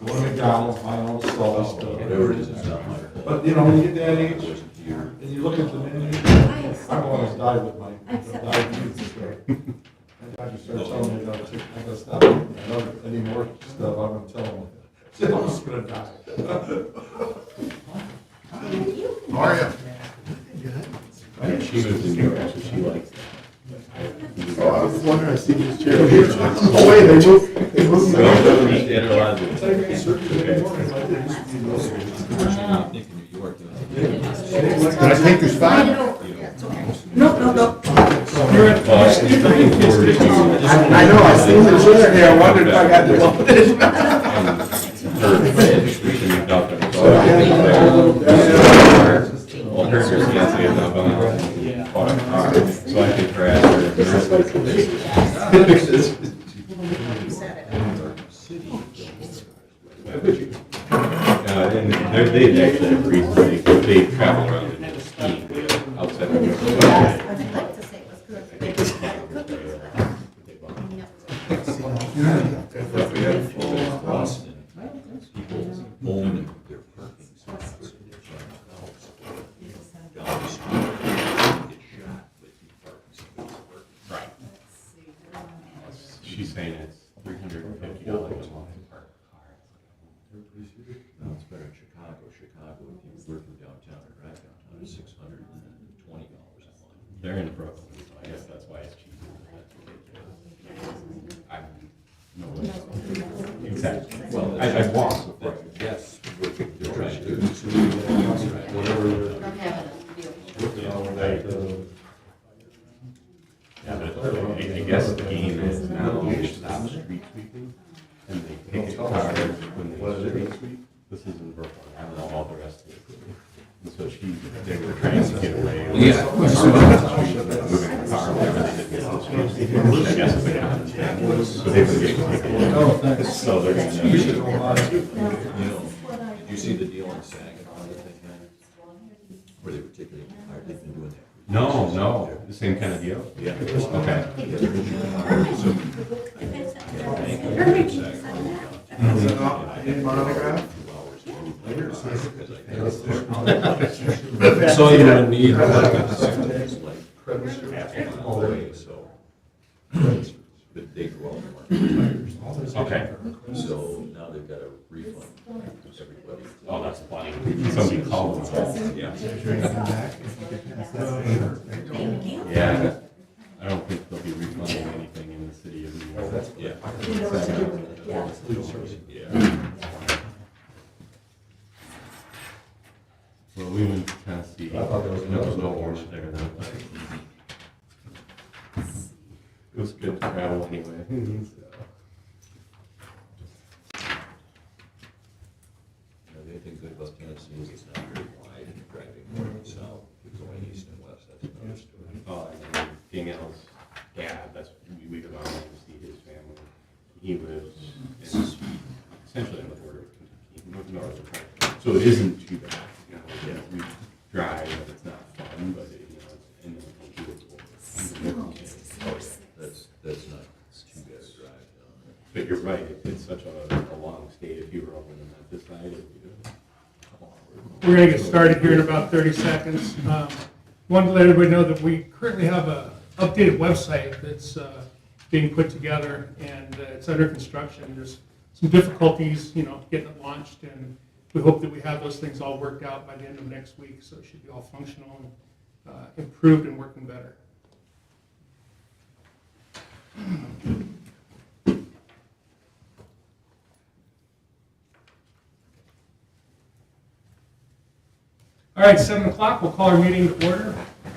Go to McDonald's, buy all the salty stuff. Whatever it is, it's not my fault. But, you know, when you get that age, Wasn't here. and you look at the menu, I'm always died with my diabetes and stuff. And doctor started telling me, I gotta stop eating any more stuff, I'm gonna tell them. I'm just gonna die. How are you? She lives in New York, so she likes that. Oh, I was wondering, I see this chair here. Oh, wait, they moved. Well, I don't understand her logic. It's like getting surgery every morning, like they used to be those. I think in New York, Did I take your spot? No. You're at, I know, I seen the chair here, I wondered if I got the Well, her fiance is not going to. So I could crash and they actually have recently, they travel around and ski outside of New York. I'd like to say it was good. They just had cookies, but- We have full Boston, people own their parking spots. Down the street, get shot with the parking space. Right. She's saying it's $350 a month to park a car. No, it's better in Chicago. Chicago, if you work from downtown or drive downtown, is $620 a month. They're in Brooklyn, so I guess that's why it's cheaper. Exactly. Well, I walk before. Yes. They're trying to do whatever. From having a deal. Yeah, but I guess the game is now they stop street sweeping and they pick a car when they street sweep. This is in Brooklyn. I don't know all the rest of it. And so they were trying to get away. Moving the car, whatever they did get on the street. I guess it's like a so they've been getting taken. So they're going to. Did you see the deal on Saginaw that they had? Where they were taking the car, they've been doing that. No, the same kind of deal? Yeah. Okay. So you're gonna need But they go out and mark tires. Okay. So now they've got a refund everybody. Oh, that's funny. Somebody called them. Yeah. Thank you. Yeah. I don't think they'll be refunding anything in the city of New York. Yeah. Yeah. Well, we went to Tennessee. I thought there was no orange there then. It was good to travel anyway. The other thing good about Tennessee is it's not very wide and you're driving north and south, you're going east and west, that's another story. Oh, and then Danielle's dad, that's, we go down there to see his family. He lives essentially on the border of Kentucky, north of Kentucky. So it isn't too bad, you know, we drive, and it's not fun, but it, you know, it's in the beautiful. Oh, yeah, that's not too bad a drive down there. But you're right, it's such a long state, if you were over on the Memphis side, it'd be We're going to get started here in about 30 seconds. Wanted to let everybody know that we currently have an updated website that's being put together, and it's under construction. There's some difficulties, you know, getting it launched, and we hope that we have those things all worked out by the end of next week, so it should be all functional and improved and working better. All right, 7 o'clock, we'll call our meeting to order.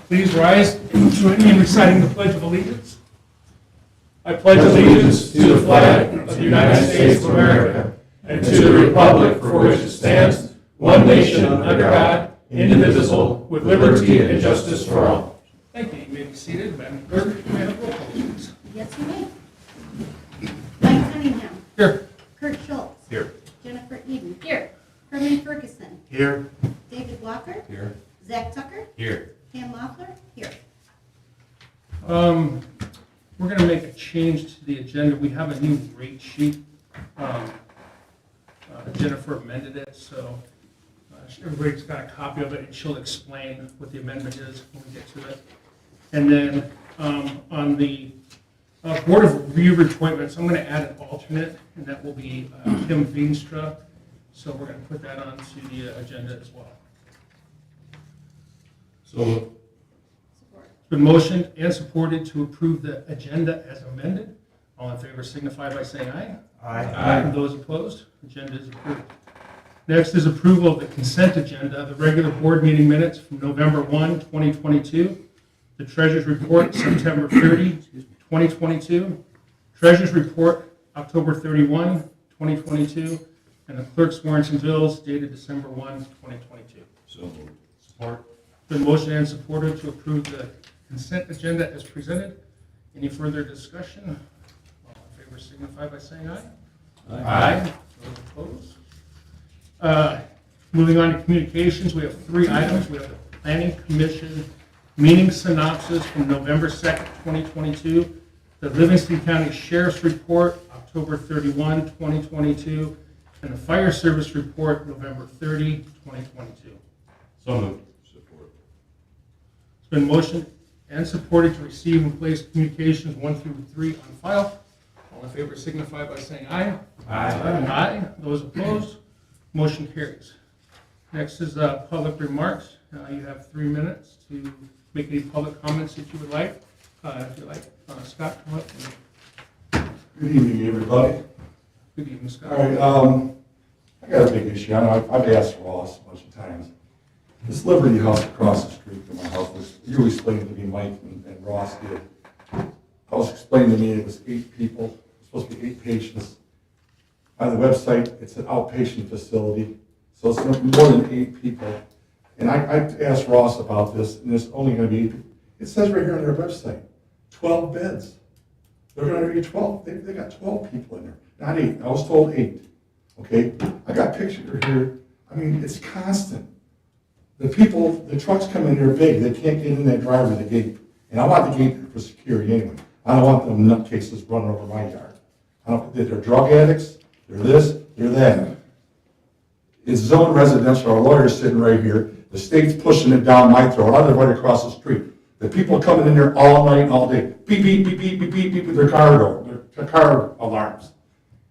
Please rise and join me in reciting the Pledge of Allegiance. I pledge allegiance to the flag of the United States of America and to the republic for which it stands, one nation under God, indivisible, with liberty and justice for all. Thank you. You may be seated. Madam Clerk, may I have roll call, please? Yes, you may. Mike Cunningham. Here. Kurt Schultz. Here. Jennifer Eden. Here. Herman Ferguson. Here. David Walker. Here. Zach Tucker. Here. Pam Loeffler. Here. We're going to make a change to the agenda. We have a new rate sheet Jennifer amended it, so everybody's got a copy of it, and she'll explain what the amendment is when we get to it. And then on the Board of Review appointments, I'm going to add an alternate, and that will be Tim Veenstra. So we're going to put that onto the agenda as well. So, It's been motioned and supported to approve the agenda as amended. All in favor signify by saying aye. Aye. Those opposed, agenda is approved. Next is approval of the consent agenda, the regular board meeting minutes from November 1, 2022, the treasurer's report September 30, 2022, treasurer's report October 31, 2022, and the clerk's warrants and bills dated December 1, 2022. So moved. support. Been motion and supported to approve the consent agenda as presented. Any further discussion? All in favor signify by saying aye. Aye. Those opposed? Moving on to communications, we have 3 items. We have the Planning Commission meeting synopsis from November 2nd, 2022, the Livingston County Sheriff's Report, October 31, 2022, and the Fire Service Report, November 30, 2022. So moved. Support. It's been motioned and supported to receive and place communications 1 through 3 on file. All in favor signify by saying aye. Aye. Those opposed, motion carries. Next is public remarks. You have 3 minutes to make any public comments that you would like. If you like, Scott, come up. Good evening, everybody. Good evening, Scott. All right, I got a big issue. I know I've asked Ross a bunch of times. This Liberty House across the street from my house was, you explained it to me, Mike, and Ross did. I was explained to me it was 8 people, it was supposed to be 8 patients. On the website, it's an outpatient facility, so it's more than 8 people. And I asked Ross about this, and it's only going to be, it says right here on their website, 12 beds. They're going to be 12, they got 12 people in there, not 8. I was told 8, okay? I got pictures here, I mean, it's constant. The people, the trucks come in there big, they can't get in that drive or the gate. And I want the gate for security anyway. I don't want them nutcases running over my yard. They're drug addicts, they're this, they're that. It's zone residential, our lawyer's sitting right here. The state's pushing it down my throat. I live right across the street. The people coming in there all night and all day, beep, beep, beep, beep, beep, beep, beep with their car door, their car alarms.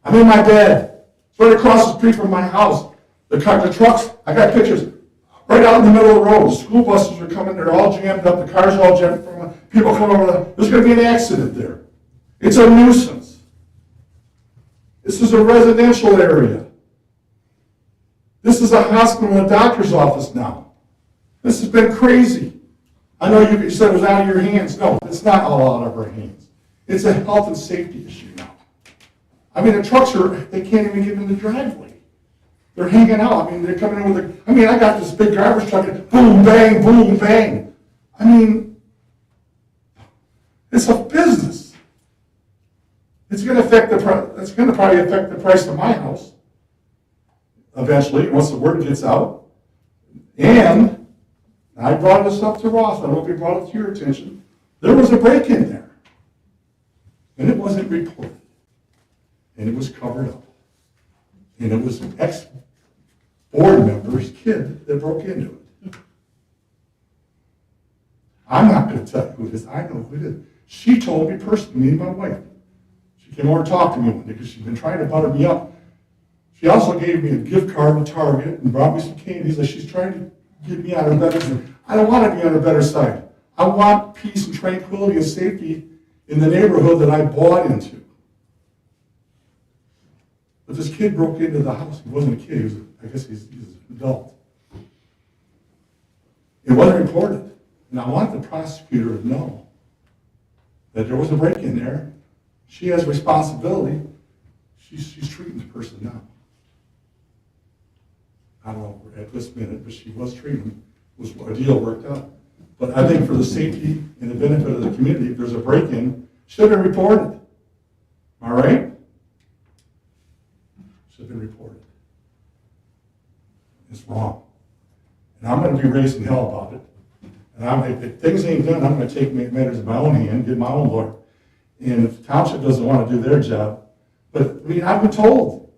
I'm in my bed. It's right across the street from my house. The trucks, I got pictures. Right out in the middle of the road, the school buses are coming, they're all jammed up, the cars are all jammed up, people come over, there's going to be an accident there. It's a nuisance. This is a residential area. This is a hospital and a doctor's office now. This has been crazy. I know you said it was out of your hands. No, it's not all out of our hands. It's a health and safety issue now. I mean, the trucks they can't even get in the driveway. They're hanging out. I mean, they're coming in with I got this big garbage truck and boom, bang, boom, bang. I mean, it's a business. It's going to affect it's going to probably affect the price of my house eventually, once the word gets out. And I brought this up to Ross. I don't know if he brought it to your attention. There was a break-in there. And it wasn't reported. And it was covered up. And it was an ex-board member's kid that broke into it. I'm not going to tell you who it is. I know who it is. She told me personally, me and my wife. She came over and talked to me one day because she'd been trying to butter me up. She also gave me a gift card to Target and brought me some candies. Like she's trying to get me on her better side. I don't want to be on her better side. I want peace and tranquility and safety in the neighborhood that I bought into. But this kid broke into the house. He wasn't a kid. I guess he's an adult. It wasn't reported. And I want the prosecutor to know that there was a break-in there. She has responsibility. She's treating the person now. I don't know at this minute, but she was treating, was a deal worked out. But I think for the safety and the benefit of the community, if there's a break-in, should have been reported. All right? Should have been reported. It's wrong. And I'm going to be raising hell about it. And if things ain't done, I'm going to take matters in my own hand, get my own lawyer. And if the township doesn't want to do their job, but I mean, I've been told,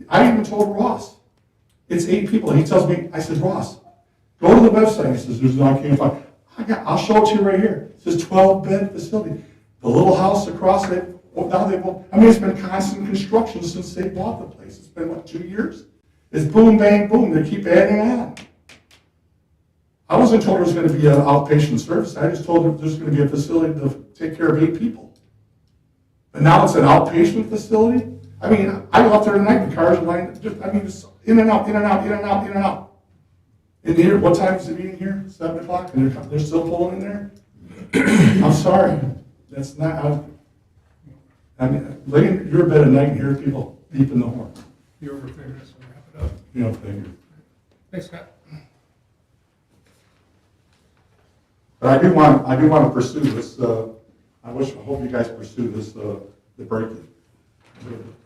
I even told Ross, it's 8 people, and he tells me, I said, Ross, go to the website. He says, there's no, I can't find. I'll show it to you right here. It says 12-bed facility. The little house across it, well, now they won't, I mean, it's been constant construction since they bought the place. It's been, what, 2 years? It's boom, bang, boom. They keep adding on. I wasn't told there was going to be an outpatient service. I just told them there's going to be a facility to take care of 8 people. But now it's an outpatient facility? I mean, I go out there tonight, the cars are lined, just in and out, in and out, in and out, in and out. In here, what time is the meeting here? 7 o'clock, and they're still pulling in there? I'm sorry, that's not, I mean, laying your bed at night and hear people beeping the horn. You're over 30 minutes, we'll wrap it up. You know, thing. Thanks, Scott. But I do want to pursue this, I hope you guys pursue this, the break-in.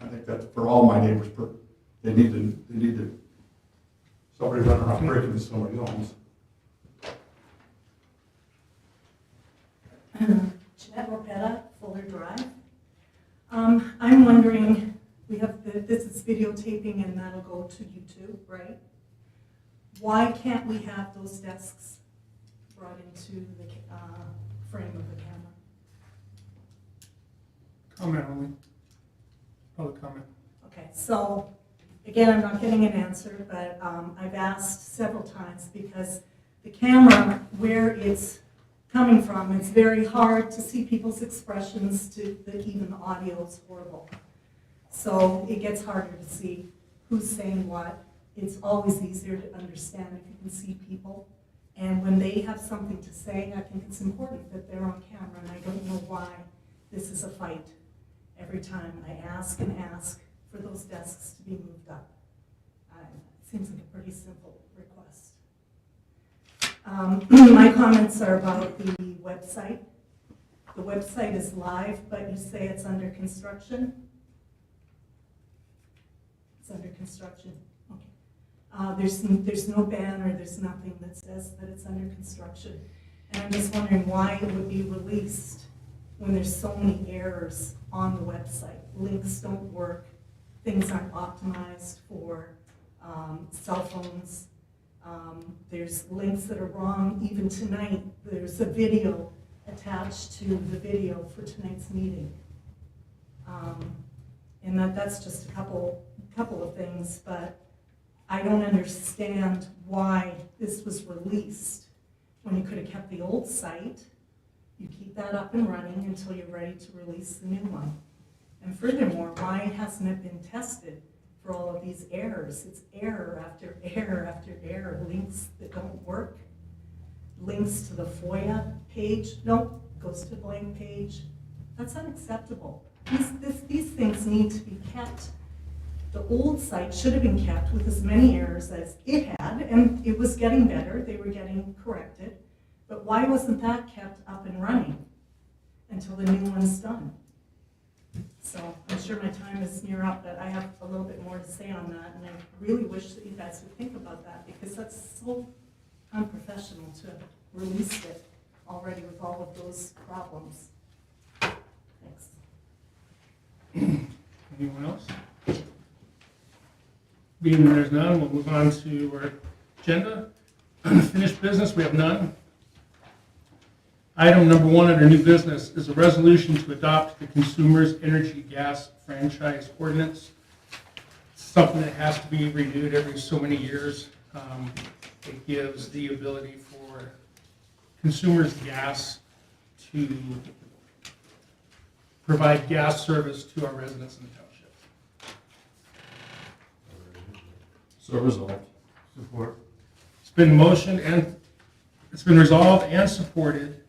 I think that for all my neighbors, they need to, somebody running around breaking into somebody's homes. Jeanette Rapetta, Fuller Drive. I'm wondering, this is videotaping and that'll go to YouTube, right? Why can't we have those desks brought into the frame of the camera? Comment only. Public comment. Okay, so again, I'm not getting an answer, but I've asked several times because the camera, where it's coming from, it's very hard to see people's expressions, even the audio is horrible. So it gets harder to see who's saying what. It's always easier to understand if you can see people. And when they have something to say, I think it's important that they're on camera, and I don't know why this is a fight. Every time I ask and ask for those desks to be moved up. It seems like a pretty simple request. My comments are about the website. The website is live, but you say it's under construction. It's under construction. Okay. There's no banner, there's nothing that says that it's under construction. And I'm just wondering why it would be released when there's so many errors on the website. Links don't work, things aren't optimized for cell phones. There's links that are wrong. Even tonight, there's a video attached to the video for tonight's meeting. And that's just a couple of things, but I don't understand why this was released when you could have kept the old site. You keep that up and running until you're ready to release the new one. And furthermore, why hasn't it been tested for all of these errors? It's error after error after error, links that don't work, links to the FOIA page, nope, goes to blank page. That's unacceptable. These things need to be kept. The old site should have been kept with as many errors as it had, and it was getting better, they were getting corrected. But why wasn't that kept up and running until the new one's done? So I'm sure my time is near up, but I have a little bit more to say on that, and I really wish that you guys would think about that, because that's so unprofessional to release it already with all of those problems. Thanks. Anyone else? Being there's none, we'll move on to our agenda. Unfinished business, we have none. Item number 1 under new business is a resolution to adopt the Consumers Energy Gas Franchise Ordinance. It's something that has to be renewed every so many years. It gives the ability for consumers gas to provide gas service to our residents in the township. So resolved. Support. It's been motioned and it's been resolved and supported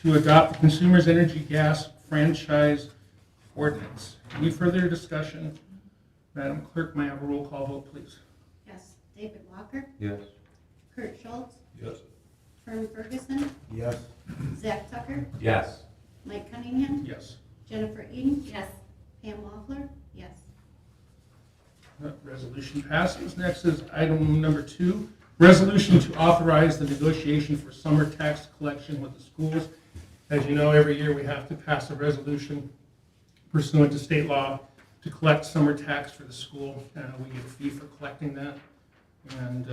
to adopt the Consumers Energy Gas Franchise Ordinance. Any further discussion? Madam Clerk, may I have a roll call vote, please? Yes. David Walker, Yes. Kurt Schultz, Yes. Fern Ferguson, Yes. Zach Tucker, Yes. Mike Cunningham, Yes. Jennifer Eden. Yes. Pam Waffler. Yes. That resolution passes. Next is item number 2, resolution to authorize the negotiation for summer tax collection with the schools. As you know, every year we have to pass a resolution pursuant to state law to collect summer tax for the school. We get a fee for collecting that, and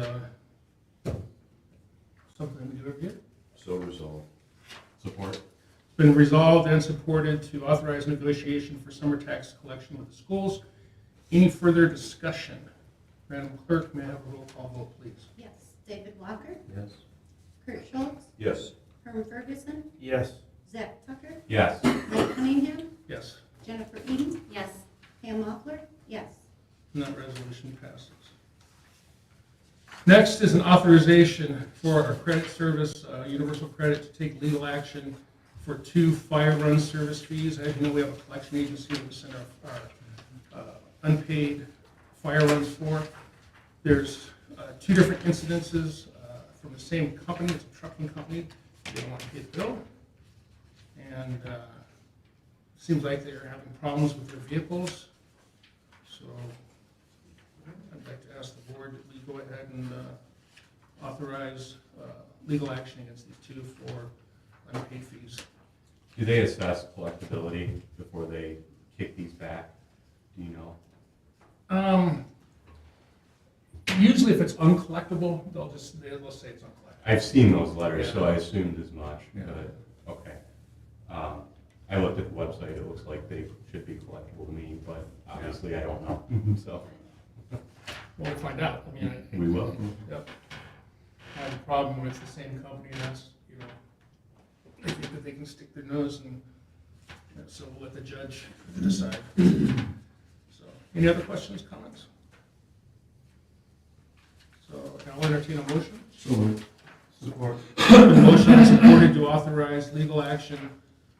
something we do every year. So resolved. Support. Been resolved and supported to authorize negotiation for summer tax collection with the schools. Any further discussion? Madam Clerk, may I have a roll call vote, please? Yes. David Walker, Yes. Kurt Schultz, Yes. Herm Ferguson, Yes. Zach Tucker, Yes. Mike Cunningham, Yes, Jennifer Eden. Yes. Pam Muffler. Yes. and that resolution passes. Next is an authorization for our credit service, Universal Credit, to take legal action for 2 fire run service fees. As you know, we have a collection agency that we send our unpaid fire runs for. There's 2 different incidences from the same company. It's a trucking company. They don't want to pay the bill. And seems like they're having problems with their vehicles. So I'd like to ask the board that we go ahead and authorize legal action against these 2 for unpaid fees. Do they assess collectability before they kick these back? Do you know? Usually if it's uncollectible, they'll say it's uncollectible. I've seen those letters, so Yeah. I assumed as much, Yeah. but, okay. I looked at the website, it looks like they should be collectible to me, but obviously I don't know, so. We'll find out. I mean, We will. Yep. I have a problem when it's the same company, and that's, they think that they can stick their nose and, so we'll let the judge decide. So, any other questions, comments? So I'll entertain a motion. So moved. Support. Motion is supported to authorize legal action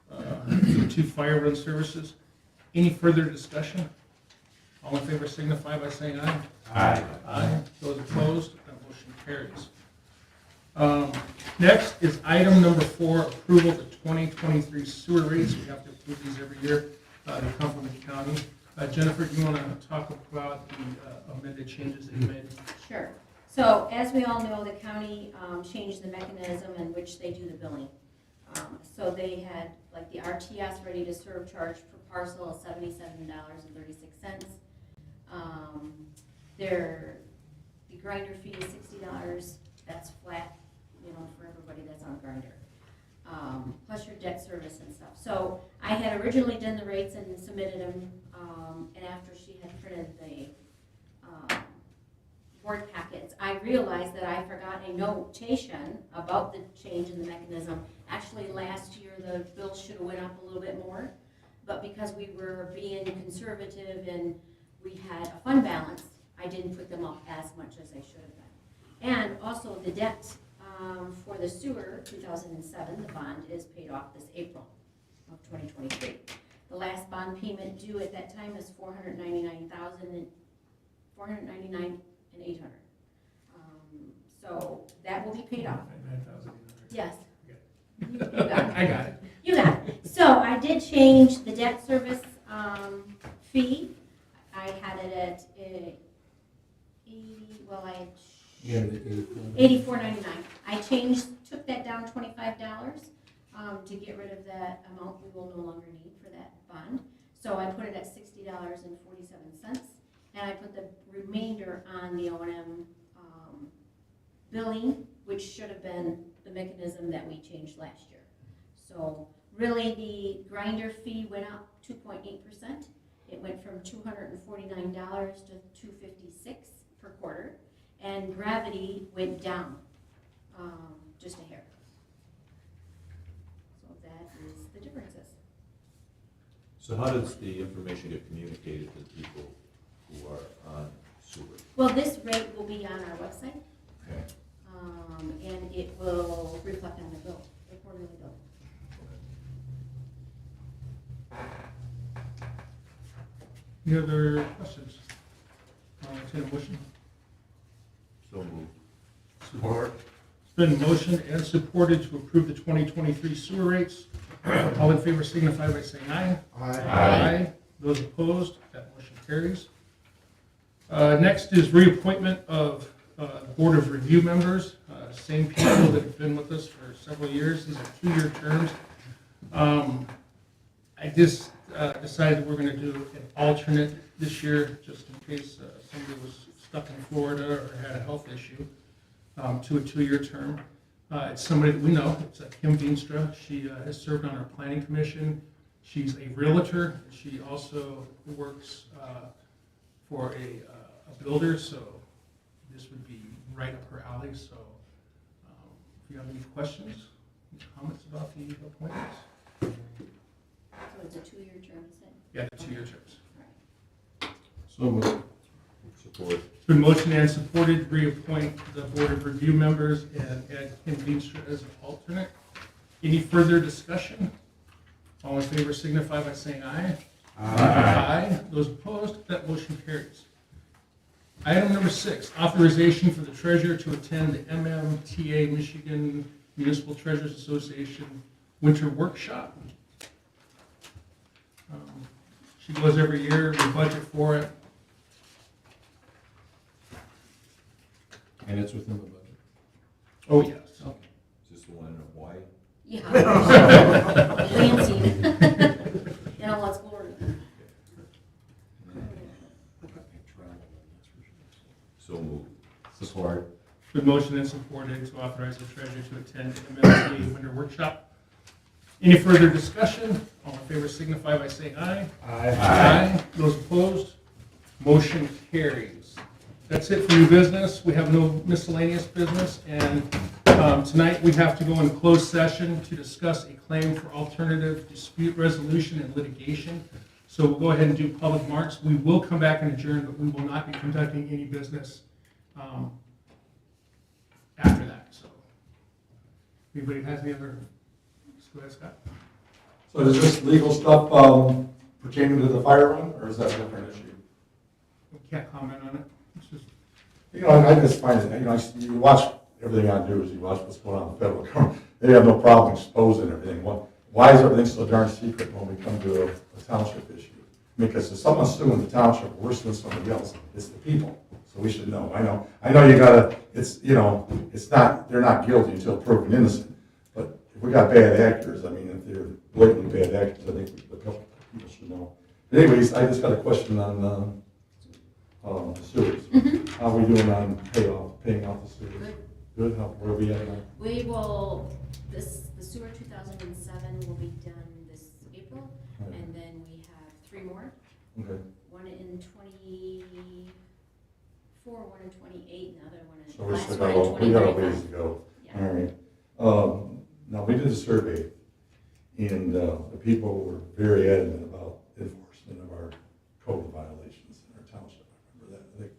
for the 2 fire run services. Any further discussion? All in favor signify by saying aye. Aye. Aye. Those opposed, that motion carries. Next is item number 4, approval of the 2023 sewer rates. We have to approve these every year. They come from the county. Jennifer, do you want to talk about the amended changes that you made? Sure. So as we all know, the county changed the mechanism in which they do the billing. So they had, like, the RTS ready to serve charge per parcel of $77.36. The grinder fee is $60. That's flat, for everybody that's on grinder. Plus your debt service and stuff. So I had originally done the rates and submitted them, and after she had printed the board packets, I realized that I forgot a notation about the change in the mechanism. Actually, last year, the bill should have went up a little bit more, but because we were being conservative and we had a fund balance, I didn't put them up as much as I should have been. And also, the debt for the sewer, 2007, the bond is paid off this April of 2023. The last bond payment due at that time is $499,800. So that will be paid off. 9,800. Yes. Okay. You got it. I got it. You got it. So I did change the debt service fee. I had it at $84.99. I took that down $25 to get rid of that amount we will no longer need for that bond. So I put it at $60.47, and I put the remainder on the O&M billing, which should have been the mechanism that we changed last year. So really, the grinder fee went up 2.8%. It went from $249 to $256 per quarter, and gravity went down just a hair. So that is the differences. So how does the information get communicated to the people who are on sewer? Well, this rate will be on our website, Okay. and it will reflect on the bill, the quarterly bill. Any other questions? I'll entertain a motion. So moved. Support. It's been motioned and supported to approve the 2023 sewer rates. All in favor signify by saying aye. Aye. Those opposed, that motion carries. Next is reappointment of Board of Review members, same people that have been with us for several years. These are 2-year terms. I just decided we're going to do an alternate this year, just in case somebody was stuck in Florida or had a health issue, to a 2-year term. It's somebody that we know, it's Kim Veenstra. She has served on our planning commission. She's a realtor. She also works for a builder, so this would be right up her alley. So if you have any questions, any comments about the appointments? So it's a 2-year term, is it? Yeah, the 2-year terms. So moved. Support. It's been motioned and supported to reappoint the Board of Review members and add Kim Veenstra as an alternate. Any further discussion? All in favor signify by saying aye. Aye. Those opposed, that motion carries. Item number 6, authorization for the treasurer to attend the MMTA Michigan Municipal Treasurers Association Winter Workshop. She goes every year, we budget for it. And it's within the budget. Oh, yes. Is this the one in Hawaii? Yeah. Lansing. In all its glory. So moved. Support. Been motioned and supported to authorize the treasurer to attend the MMTA Winter Workshop. Any further discussion? All in favor signify by saying aye. Aye. Those opposed? Motion carries. That's it for new business. We have no miscellaneous business, and tonight we have to go in closed session to discuss a claim for alternative dispute resolution and litigation. So we'll go ahead and do public marks. We will come back and adjourn, but we will not be conducting any business after that. So, anybody has any other? Go ahead, Scott. So is this legal stuff pertaining to the fire run, or is that a different issue? We can't comment on it. It's just, You know, I just find it, you watch everything I do is you watch what's going on in the federal government. They have no problem exposing everything. Why is everything so darn secret when we come to a township issue? Because if someone's suing the township, or we're suing somebody else, it's the people. So we should know. I know you gotta, it's not, they're not guilty until proven innocent. But if we got bad actors, if they're blatantly bad actors, I think the people should know. But anyways, I just got a question on the sewers. How are we doing on paying off the sewers? Good. Good, where are we at now? We will, the sewer 2007 will be done this April, Right. and then we have 3 more. Okay, One in 24, one in 28, and the other one in, so we last still one got, in we got a 2025. ways to go. Yeah. All right. Now, we did a survey, and the people were very adamant about enforcement of our code violations in our township. I remember that. I think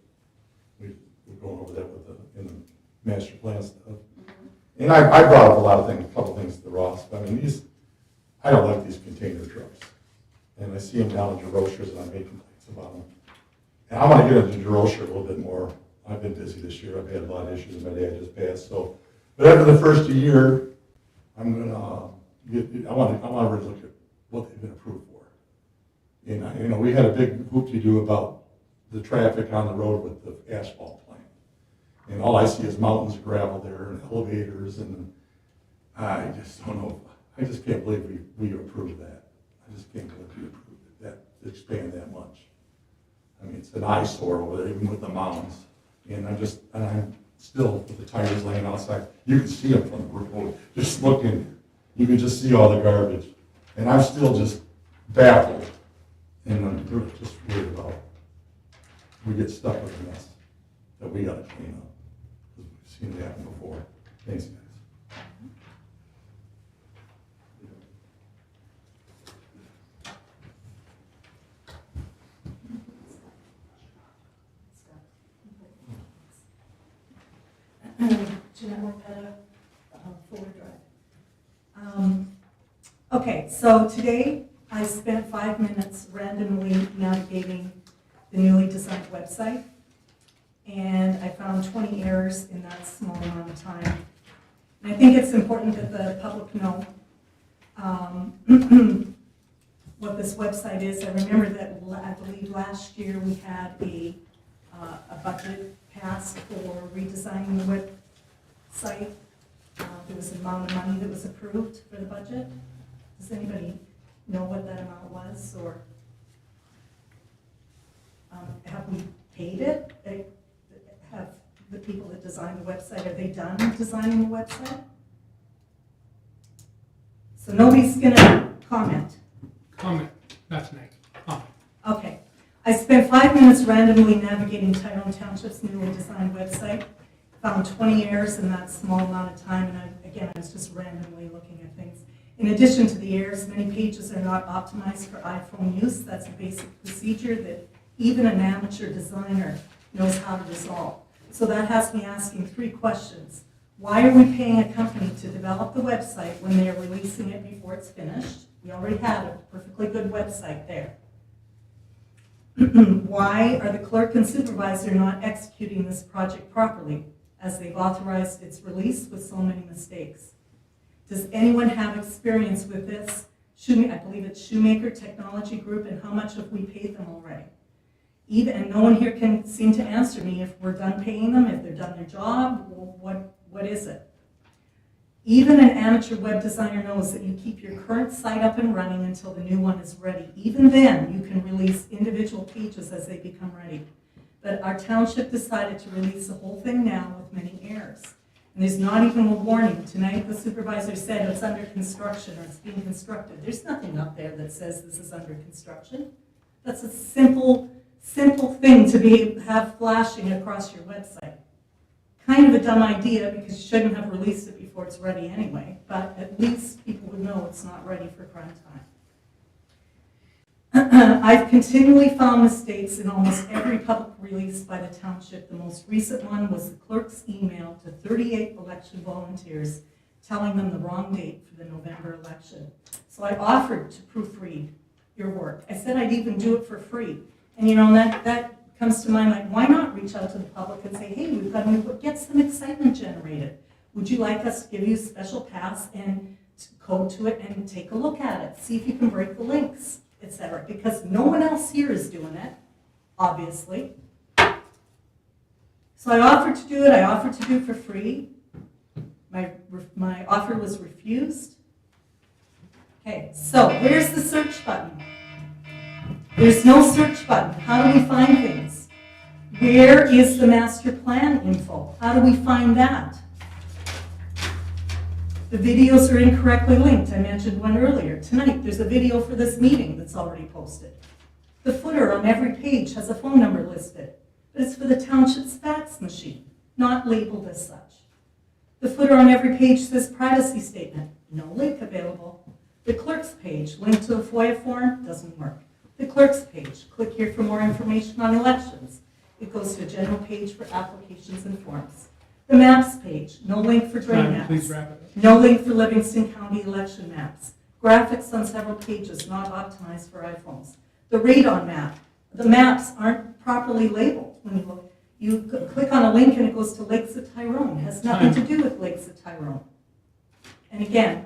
we were going over that in the master plan stuff. Mm-hmm. And I brought up a couple things to Ross. I don't like these container trucks. And I see them down at DeRocher's, and I make complaints about them. And I want to get into DeRocher a little bit more. I've been busy this year. I've had a lot of issues. My dad just passed. But after the first year, I want to really look at what they've been approved for. And we had a big hoop-de-doo about the traffic on the road with the asphalt plant. And all I see is mountains of gravel there and elevators, and I just don't know. I just can't believe we approved that. I just can't believe we approved it, that to expand that much. It's an eyesore over there, even with the mountains. And I'm still with the tires laying outside. You can see them from the road, just looking. You can just see all the garbage. And I'm still just baffled. And I'm just worried about we get stuck with a mess that we gotta clean up. Because we've seen it happen before. Thanks, guys. Jeanette Morpetta, Fuller Drive. Okay, so today I spent 5 minutes randomly navigating the newly designed website, and I found 20 errors in that small amount of time. And I think it's important that the public know what this website is. I remember that I believe last year we had a budget passed for redesigning the website. There was an amount of money that was approved for the budget. Does anybody know what that amount was, or? Have we paid it? Have the people that designed the website, are they done designing the website? So nobody's gonna comment. Comment, not tonight, comment. Okay. I spent 5 minutes randomly navigating Tyrone Township's newly designed website. Found 20 errors in that small amount of time, and I was just randomly looking at things. In addition to the errors, many pages are not optimized for iPhone use. That's a basic procedure that even an amateur designer knows how to resolve. So that has me asking 3 questions. Why are we paying a company to develop the website when they are releasing it before it's finished? We already had a perfectly good website there. Why are the clerk and supervisor not executing this project properly, as they've authorized its release with so many mistakes? Does anyone have experience with this? I believe it's Shoemaker Technology Group, and how much have we paid them already? And no one here can seem to answer me if we're done paying them, if they're done their job, what is it? Even an amateur web designer knows that you keep your current site up and running until the new one is ready. Even then, you can release individual pages as they become ready. But our township decided to release the whole thing now with many errors. And there's not even a warning. Tonight, the supervisor said it's under construction or it's being constructed. There's nothing up there that says this is under construction. That's a simple thing to have flashing across your website. Kind of a dumb idea because you shouldn't have released it before it's ready anyway, but at least people would know it's not ready for prime time. I've continually found mistakes in almost every public release by the township. The most recent one was the clerk's email to 38 election volunteers telling them the wrong date for the November election. So I offered to proofread your work. I said I'd even do it for free. And that comes to mind, like, why not reach out to the public and say, hey, we've got a new book, get some excitement generated. Would you like us to give you a special pass and code to it and take a look at it, see if you can break the links, etc. Because no one else here is doing it, obviously. So I offered to do it, I offered to do it for free. My offer was refused. Okay, so where's the search button? There's no search button. How do we find things? Where is the master plan info? How do we find that? The videos are incorrectly linked. I mentioned one earlier. Tonight, there's a video for this meeting that's already posted. The footer on every page has a phone number listed, but it's for the township's fax machine, not labeled as such. The footer on every page says privacy statement, no link available. The clerk's page, linked to the FOIA form, doesn't work. The clerk's page, click here for more information on elections. It goes to a general page for applications and forms. The maps page, no link for drain maps. Please wrap it up. No link for Livingston County election maps. Graphics on several pages, not optimized for iPhones. The radon map, the maps aren't properly labeled. When you look, you click on a link and it goes to Lakes of Tyrone. It has nothing to do with Lakes of Tyrone. And again,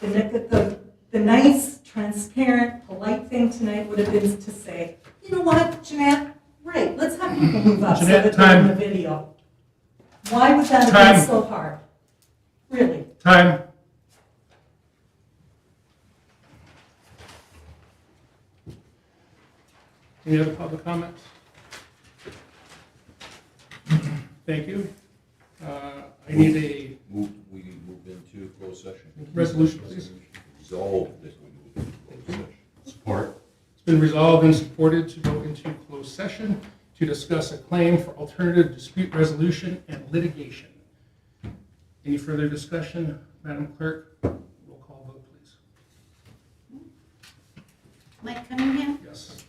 the nice, transparent, polite thing tonight would have been to say, you know what, Jeanette, right, let's have people move up so Jeanette, that they're in time. the video. Why would that have been so hard? Really? Time. Any other public comments? Thank you. I need a We move into closed session. resolution, please. Resolve that we move into closed session. Support. It's been resolved and supported to go into closed session to discuss a claim for alternative dispute resolution and litigation. Any further discussion, Madam Clerk? Roll call vote, please. Mike Cunningham, Yes.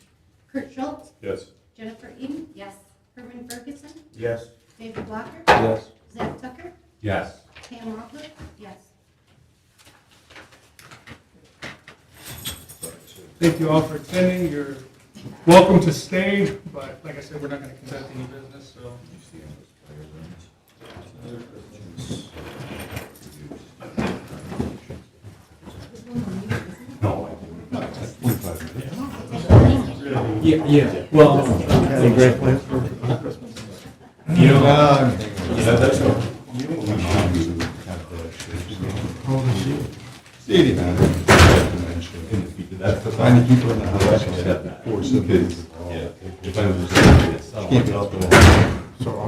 Kurt Schultz, Yes. Jennifer Eden, Yes. Herman Ferguson, Yes. David Blocker, Yes. Zach Tucker, Yes. Pam Rockler, yes. Thank you all for attending. You're welcome to stay, but like I said, we're not going to conduct any business, so. Yeah, well, Any great plans for Christmas? you know, that's a, Stevie, man. that's the Finding people in the house. Yeah. Four kids. Yeah. depends on the itself. Keep it up there. So